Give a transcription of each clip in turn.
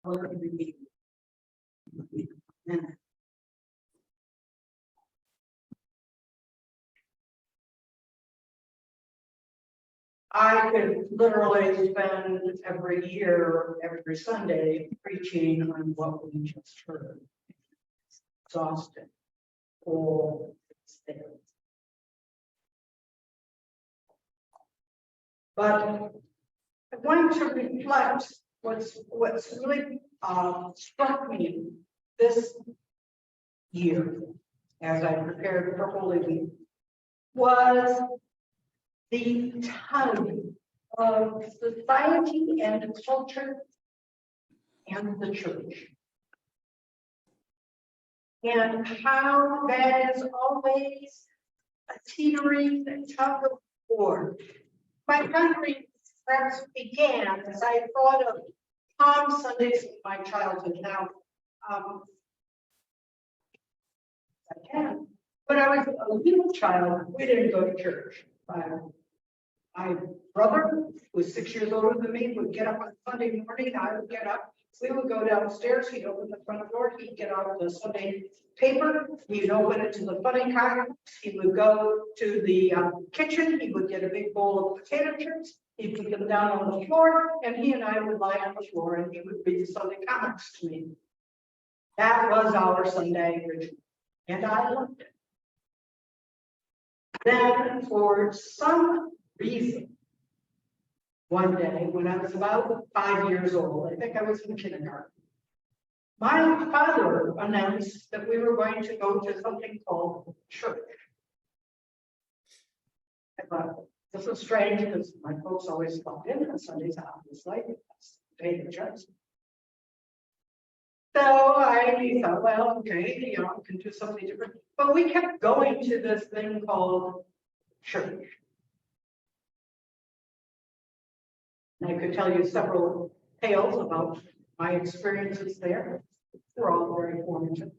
I could literally spend every year, every Sunday, preaching on what we just heard. Exhausted. All things. But I wanted to reflect what's really struck me this year as I prepared for Holy Week was the tug of society and culture and the church. And how that is always a teetering tug of war. My memory perhaps began as I thought of Palm Sundays in my childhood. Now, when I was a little child, we didn't go to church. My brother, who was 6 years older than me, would get up on Sunday morning. I would get up. We would go downstairs. He'd open the front door. He'd get out the Sunday paper. He'd open it to the funny comics. He would go to the kitchen. He would get a big bowl of potato chips. He'd put them down on the floor, and he and I would lie on the floor, and he would read the Sunday comics to me. That was our Sunday ritual, and I loved it. Then, for some reason, one day when I was about 5 years old, I think I was in kindergarten, my father announced that we were going to go to something called church. I thought, this is strange because my folks always stopped in on Sundays, obviously. That's the day of church. So I thought, well, okay, we can do something different. But we kept going to this thing called church. And I could tell you several tales about my experiences there. They're all very formative.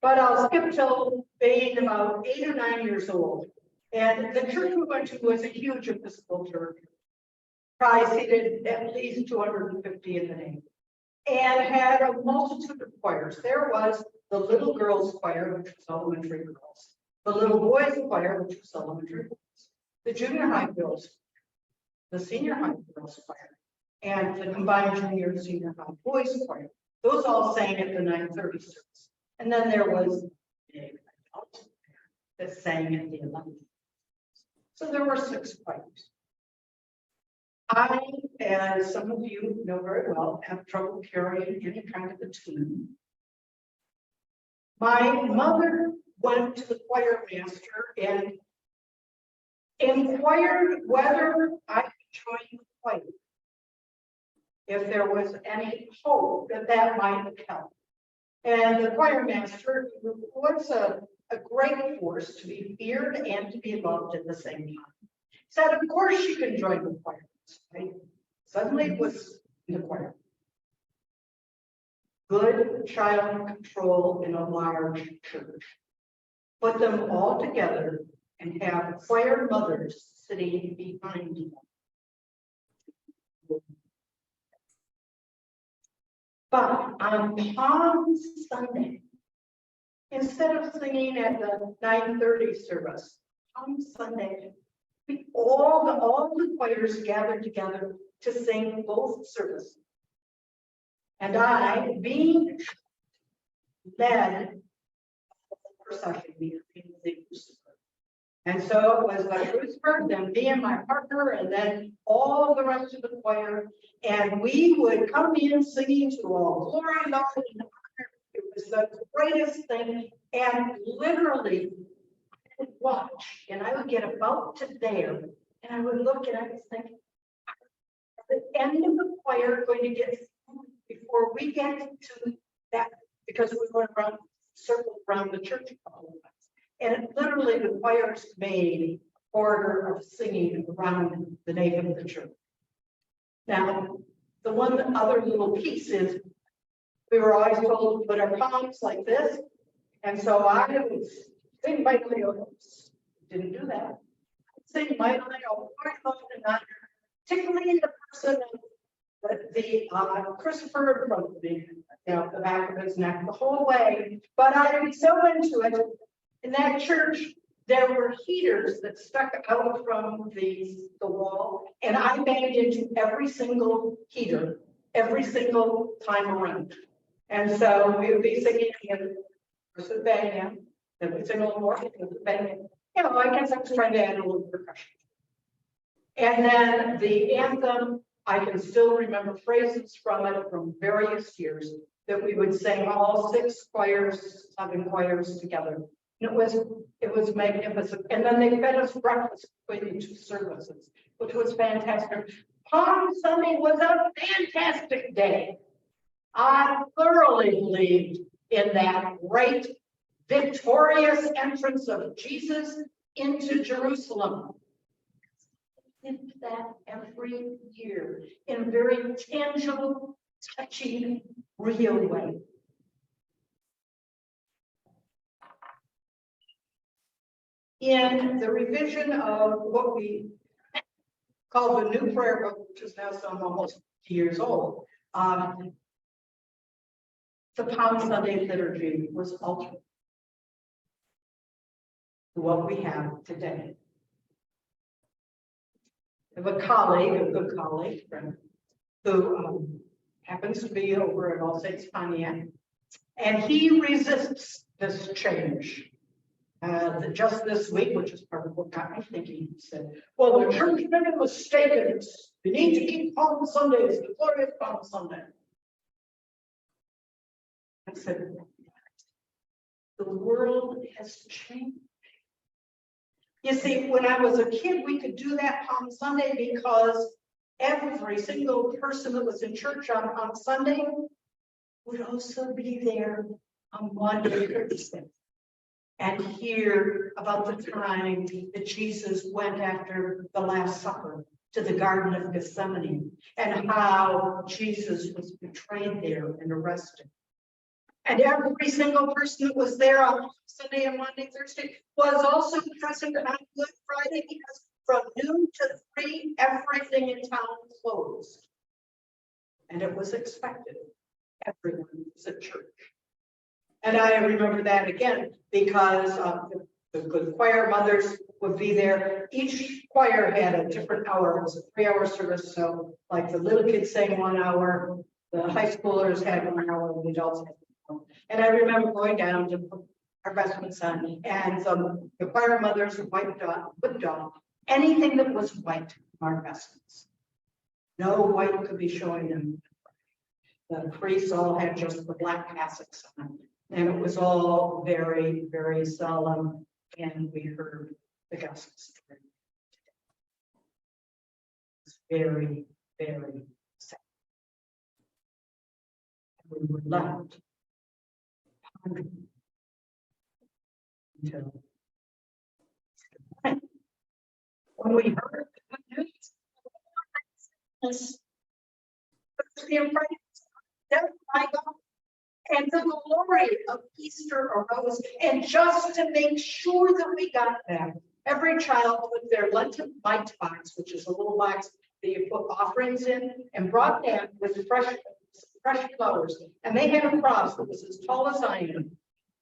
But I'll skip till being about 8 or 9 years old. And the church we went to was a huge Episcopal church. Probably seated at least 250 in the name. And had a multitude of choirs. There was the little girls' choir, which was elementary girls. The little boys' choir, which was elementary boys. The junior high girls, the senior high girls' choir, and the combined junior and senior high boys' choir. Those all sang at the 9:30 service. And then there was a adult that sang at the 11. So there were 6 choirs. I, as some of you know very well, have trouble carrying any kind of a tune. My mother went to the choir master and inquired whether I could join the choir, if there was any hope that that might help. And the choir master was a great force to be feared and to be loved at the same time. Said, of course she can join the choir. Right? Suddenly it was in the choir. Good child control in a large church. Put them all together and have choir mothers sitting behind them. But on Palm Sunday, instead of singing at the 9:30 service, Palm Sunday, all the choirs gathered together to sing both services. And I, being led the procession between the crucifixion. And so it was the crucifixion, then me and my partner, and then all the rest of the choir. And we would come in singing to all glory, love, and honor. It was the greatest thing. And literally, I would watch, and I would get about to there, and I would look, and I was thinking, at the end of the choir going to get before we get to that, because we went around, circled around the church a couple of times. And it literally, the choirs made order of singing around the nave of the church. Now, the one other little piece is we were always told to put our palms like this. And so I would sing mightily, didn't do that. I'd sing mightily, oh, Lord, love and honor, particularly the person of Christopher from the back of his neck the whole way, but I was so into it. In that church, there were heaters that stuck out from the wall, and I banged into every single heater, every single time around. And so we would be singing and banging, then we'd sing a little more, banging. You know, I guess I was trying to add a little percussion. And then the anthem, I can still remember phrases from it from various years that we would sing all 6 choirs, 7 choirs together. And it was magnificent. And then they fed us breakfast between the 2 services, which was fantastic. Palm Sunday was a fantastic day. I thoroughly believed in that great victorious entrance of Jesus into Jerusalem. Did that every year in a very tangible, touching, real way. In the revision of what we call the New Prayer Book, which is now some almost 50 years old, the Palm Sunday liturgy was altered to what we have today. I have a colleague, a good colleague, friend, who happens to be over at All Saints Pontiac, and he resists this change. Just this week, which is part of what got me thinking, he said, well, the church made a mistake. We need to keep Palm Sundays, the glorious Palm Sunday. I said, the world has changed. You see, when I was a kid, we could do that Palm Sunday because every single person that was in church on Palm Sunday would also be there on Monday, Thursday, and hear about the time that Jesus went after the Last Supper to the Garden of Gethsemane and how Jesus was betrayed there and arrested. And every single person that was there on Sunday and Monday, Thursday was also present on Good Friday, because from noon to 3, everything in town closed. And it was expected. Everyone was at church. And I remember that again because the good choir mothers would be there. Each choir had a different hour. It was a 3-hour service. So like the little kids sang 1 hour, the high schoolers had 1 hour, and the adults had 1 hour. And I remember going down to put our vestments on, and the choir mothers wiped off anything that was white on our vestments. No white could be showing them. The priests all had just the black cassocks on, and it was all very, very solemn, and we heard the gospel story. It's very, very sad. We were left pondering until when we heard the good news, Thursday and Friday, my God, and the glory of Easter arose. And just to make sure that we got that, every child put their Lenten mite box, which is a little box that you put offerings in, and brought that with fresh flowers. And they had a cross that was as tall as I am.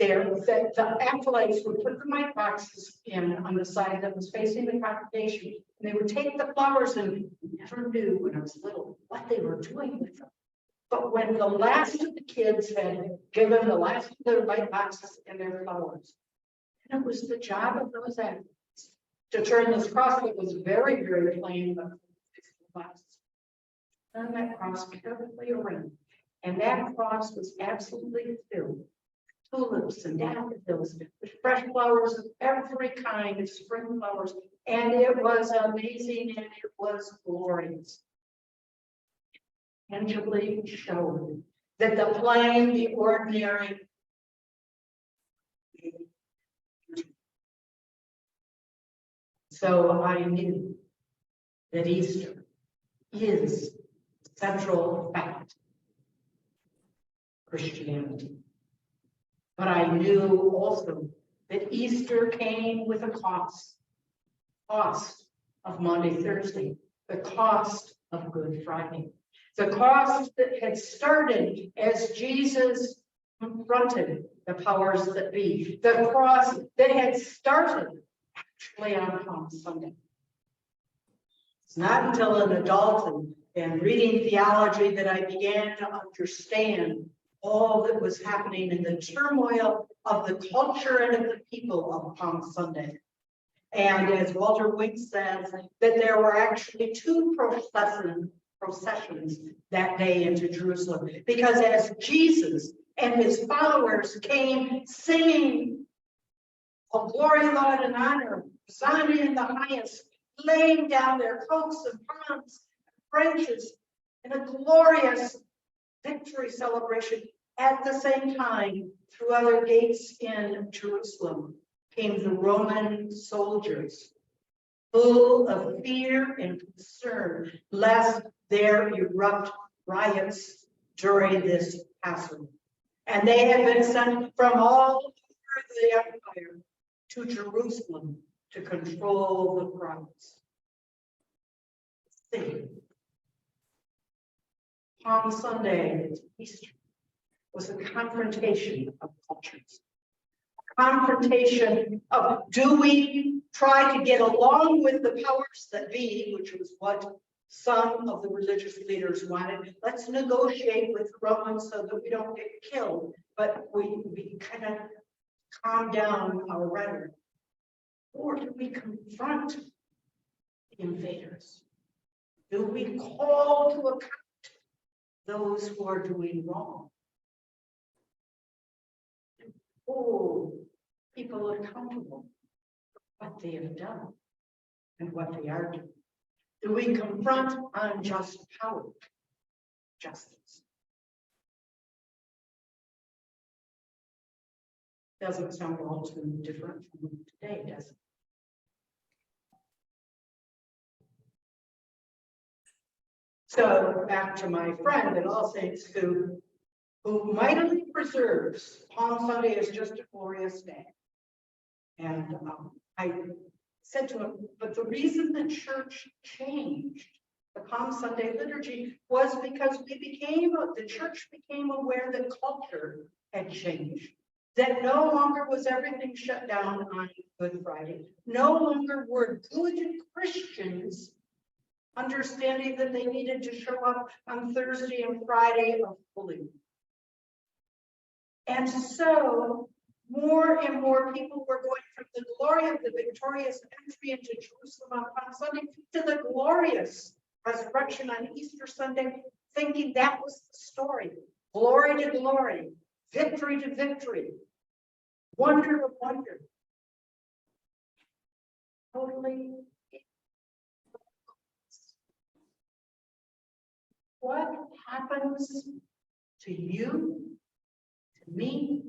There, the acolytes would put the mite boxes in on the side that was facing the congregation, and they would take the flowers, and never knew when I was little what they were doing with them. But when the last of the kids had given the last of their mite boxes and their flowers, and it was the job of those acolytes to turn this cross that was very, very plain, but turn that cross carefully around, and that cross was absolutely filled. Tulips and daffodils with fresh flowers of every kind of spring flowers, and it was amazing and it was glorious. Tangibly showed that the plain, the ordinary, so I knew that Easter is the central fact of Christianity. But I knew also that Easter came with a cost of Monday, Thursday, the cost of Good Friday. The cross that had started as Jesus confronted the powers that be. The cross that had started actually on Palm Sunday. It's not until an adult and reading theology that I began to understand all that was happening in the turmoil of the culture and of the people of Palm Sunday. And as Walter Wink says, that there were actually two processions that day into Jerusalem. Because as Jesus and his followers came singing, "All glory, Lord, and honor, Hosanna in the highest," laying down their coats and palms, branches, in a glorious victory celebration. At the same time, through other gates in Jerusalem, came the Roman soldiers, full of fear and concern, lest there erupt riots during this Passover. And they had been sent from all over the empire to Jerusalem to control the crowds. See, Palm Sunday, Easter, was a confrontation of cultures. Confrontation of, do we try to get along with the powers that be, which was what some of the religious leaders wanted. Let's negotiate with the Romans so that we don't get killed, but we kind of calm down our rhetoric. Or do we confront the invaders? Do we call to account those who are doing wrong? Hold people accountable for what they have done and what they are doing. Do we confront unjust power? Justice. Doesn't sound all too different from today, does it? So back to my friend at All Saints who mightily preserves Palm Sunday as just a glorious day. And I said to him, but the reason the church changed the Palm Sunday liturgy was because the church became aware that culture had changed. That no longer was everything shut down on Good Friday. No longer were good Christians understanding that they needed to show up on Thursday and Friday of Holy Week. And so more and more people were going from the glory of the victorious entry into Jerusalem on Palm Sunday to the glorious resurrection on Easter Sunday, thinking that was the story. Glory to glory, victory to victory, wonder to wonder. Totally. What happens to you, to me,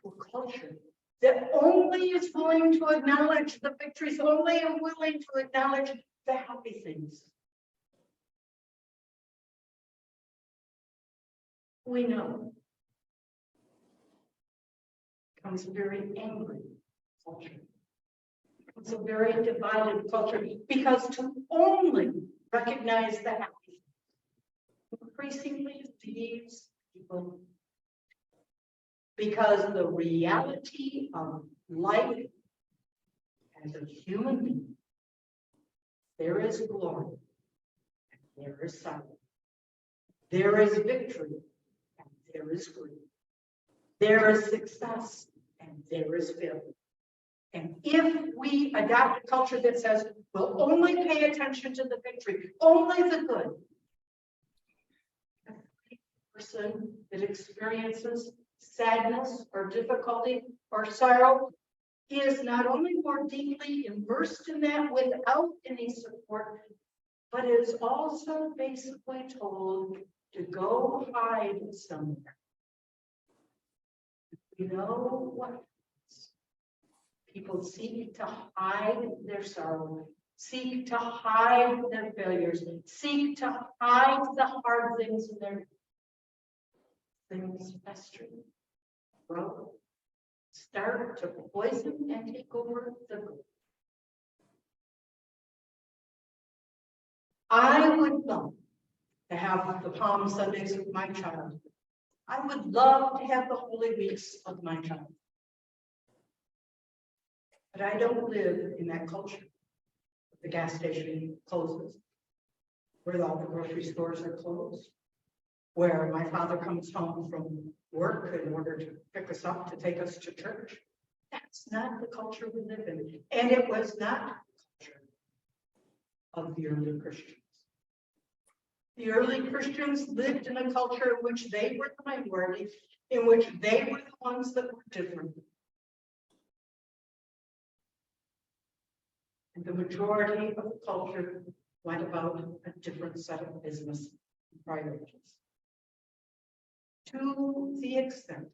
to a culture that only is willing to acknowledge the victories, only is willing to acknowledge the happy things? We know becomes a very angry culture. It's a very divided culture because to only recognize the happy increasingly leaves people, because the reality of life as a human being, there is glory and there is sorrow. There is victory and there is grief. There is success and there is failure. And if we adopt a culture that says we'll only pay attention to the victory, only the good, every person that experiences sadness or difficulty or sorrow is not only more deeply immersed in that without any support, but is also basically told to go hide somewhere. You know what? People seek to hide their sorrow, seek to hide their failures, seek to hide the hard things in their things fester, grow, start to poison and take over the good. I would love to have the Palm Sundays of my childhood. I would love to have the Holy Weeks of my childhood. But I don't live in that culture. The gas station closes, where all the grocery stores are closed, where my father comes home from work in order to pick us up to take us to church. That's not the culture we live in. And it was not the culture of the early Christians. The early Christians lived in a culture in which they were the minority, in which they were the ones that were different. And the majority of the culture went about a different set of business priorities. To the extent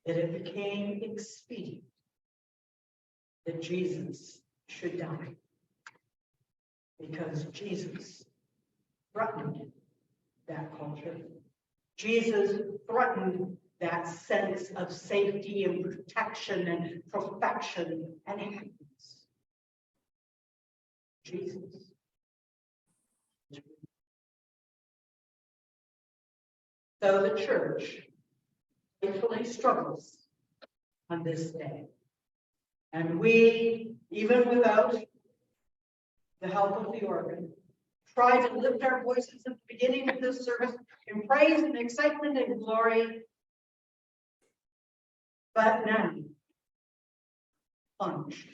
that it became expedient that Jesus should die, because Jesus threatened that culture. Jesus threatened that sense of safety and protection and perfection and happiness. Jesus. So the church faithfully struggles on this day. And we, even without the help of the organ, try to lift our voices at the beginning of this service in praise and excitement and glory. But now, plunged.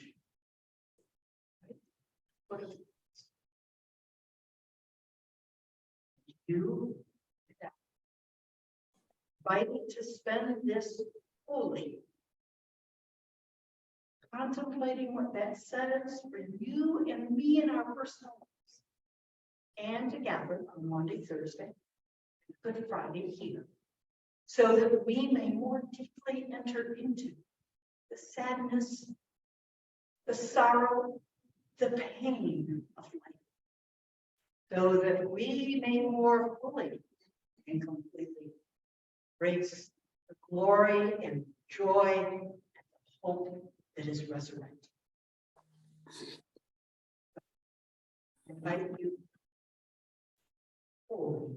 You invited to spend this holy, contemplating what that says for you and me in our personal lives, and to gather on Monday, Thursday, Good Friday here, so that we may more deeply enter into the sadness, the sorrow, the pain of life, so that we may more fully and completely embrace the glory and joy and the hope that is resurrected. I invite you forward